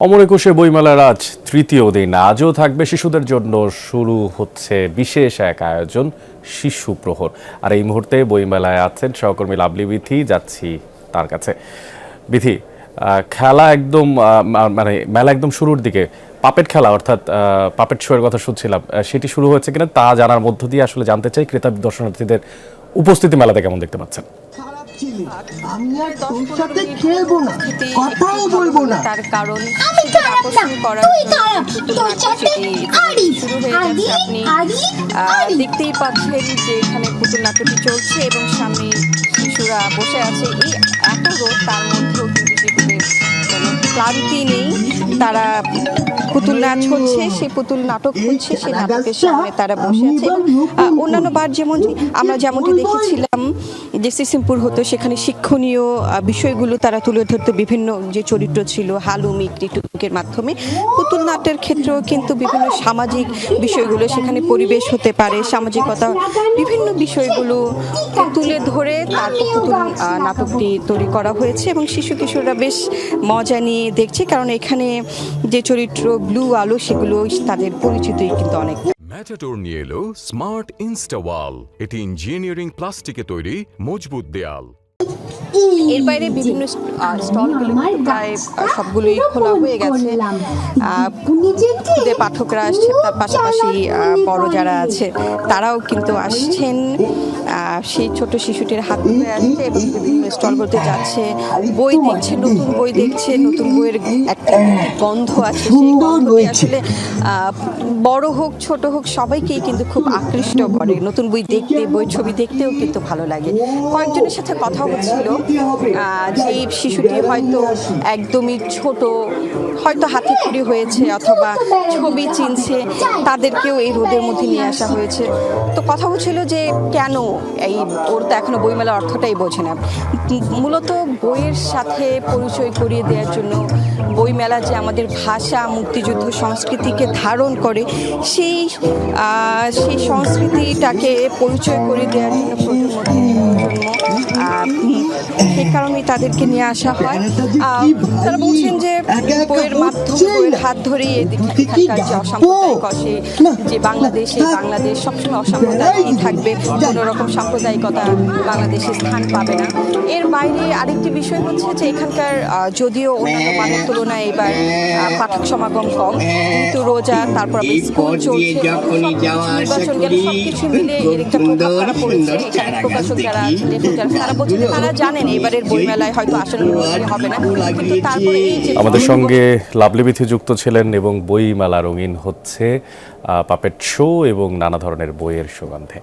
অমর একুশে বইমেলার আজ তৃতীয় দিন। আজও থাকবে শিশুদের জন্য। শুরু হচ্ছে বিশেষ এক আয়োজন, শিশু প্রহর। আর এই মুহূর্তে বইমেলায় আছেন সহকর্মী লাভলি বিথি। যাচ্ছি তার কাছে। বিথি, খেলা একদম মানে মেলা একদম শুরুর দিকে পাপেট খেলা অর্থাৎ পাপেট শো এর কথা শুনছিলাম, সেটি শুরু হয়েছে কিনা তা জানার মধ্য দিয়ে আসলে জানতে চাই ক্রেতা দর্শনার্থীদের উপস্থিতি মেলাতে কেমন দেখতে পাচ্ছেন। তার কারণ আকর্ষণ করার শুরু হয়ে যাচ্ছে। আপনি দেখতেই পাচ্ছেন যে এখানে পুতুল নাটকটি চলছে এবং সামনে শিশুরা বসে আছে। এই এত রোদ, তার মধ্যেও কিন্তু শিশুদের কোনো ক্লান্তি নেই। তারা পুতুল নাচ হচ্ছে, সেই পুতুল নাটক হচ্ছে, সেই নাটকের সামনে তারা বসে আছে। এবং অন্যান্য বার আমরা যেমনটি দেখেছিলাম যে সিসিমপুর হতো, সেখানে শিক্ষণীয় বিষয়গুলো তারা তুলে ধরতো। বিভিন্ন যে চরিত্র ছিল হালুমি টিটুকের মাধ্যমে, পুতুল নাটের ক্ষেত্রেও কিন্তু বিভিন্ন সামাজিক বিষয়গুলো সেখানে পরিবেশ হতে পারে, সামাজিকতা বিভিন্ন বিষয়গুলো তুলে ধরে তারপর পুতুল নাটকটি তৈরি করা হয়েছে এবং শিশু কিশোররা বেশ মজা নিয়ে দেখছে। কারণ এখানে যে চরিত্র ব্লু আলো, সেগুলো তাদের পরিচিতই কিন্তু অনেক। ম্যাটাডোর নিয়ে এলো স্মার্ট ইনস্টাওয়াল। এটি ইঞ্জিনিয়ারিং প্লাস্টিকে তৈরি মজবুত দেয়াল। এর বাইরে বিভিন্ন স্টলগুলো প্রায় সবগুলোই খোলা হয়ে গেছে। পাঠকরা আসছে, তার পাশাপাশি বড় যারা আছে তারাও কিন্তু আসছেন। সেই ছোট শিশুটির হাত ধরে আসছে এবং বিভিন্ন স্টলগুলোতে যাচ্ছে, বই দেখছে, নতুন বই দেখছে। নতুন বইয়ের একটা গন্ধ আছে, সেই গন্ধটি আসলে বড় হোক ছোট হোক সবাইকেই কিন্তু খুব আকৃষ্ট করে। নতুন বই দেখতে, বই ছবি দেখতেও কিন্তু ভালো লাগে। কয়েকজনের সাথে কথা হচ্ছিল যে শিশুটি হয়তো একদমই ছোট, হয়তো হাতে খড়ি হয়েছে অথবা ছবি চিনছে, তাদেরকেও এই রোদের মধ্যে নিয়ে আসা হয়েছে। তো কথা হচ্ছিল যে কেন ওর তো এখনো বইমেলার অর্থটাই বোঝে না। মূলত বইয়ের সাথে পরিচয় করিয়ে দেওয়ার জন্য, বইমেলা যে আমাদের ভাষা, মুক্তিযুদ্ধ, সংস্কৃতিকে ধারণ করে, সেই সংস্কৃতিটাকে পরিচয় করিয়ে দেওয়ার জন্য সেই কারণেই তাদেরকে নিয়ে আসা হয়। তারা বলছেন যে বইয়ের মাধ্যমে, বইয়ের হাত ধরেই এখানকার যে অসাম্প্রদায়িক যে বাংলাদেশ সবসময় অসাম্প্রদায়িক থাকবে, কোনো রকম সাম্প্রদায়িকতা বাংলাদেশে স্থান পাবে না। এর বাইরে আরেকটি বিষয় হচ্ছে যে এখানকার যদিও অন্যান্য মানের তুলনায় এবার পাঠক সমাগম কম, কিন্তু রোজা, তারপর স্কুল চলছে, নির্বাচন গেলে সবকিছু মিলে এর একটা প্রভাব তারা পড়েছে। এখানে প্রকাশক যারা আছেন, তারা বলছেন তারা জানেন এবারের বইমেলায় হয়তো আসলে হবে না, কিন্তু তারপরে আমাদের সঙ্গে লাভলি বিথি যুক্ত ছিলেন। এবং বই মেলা রঙিন হচ্ছে পাপেট শো এবং নানা ধরনের বইয়ের সুগন্ধে।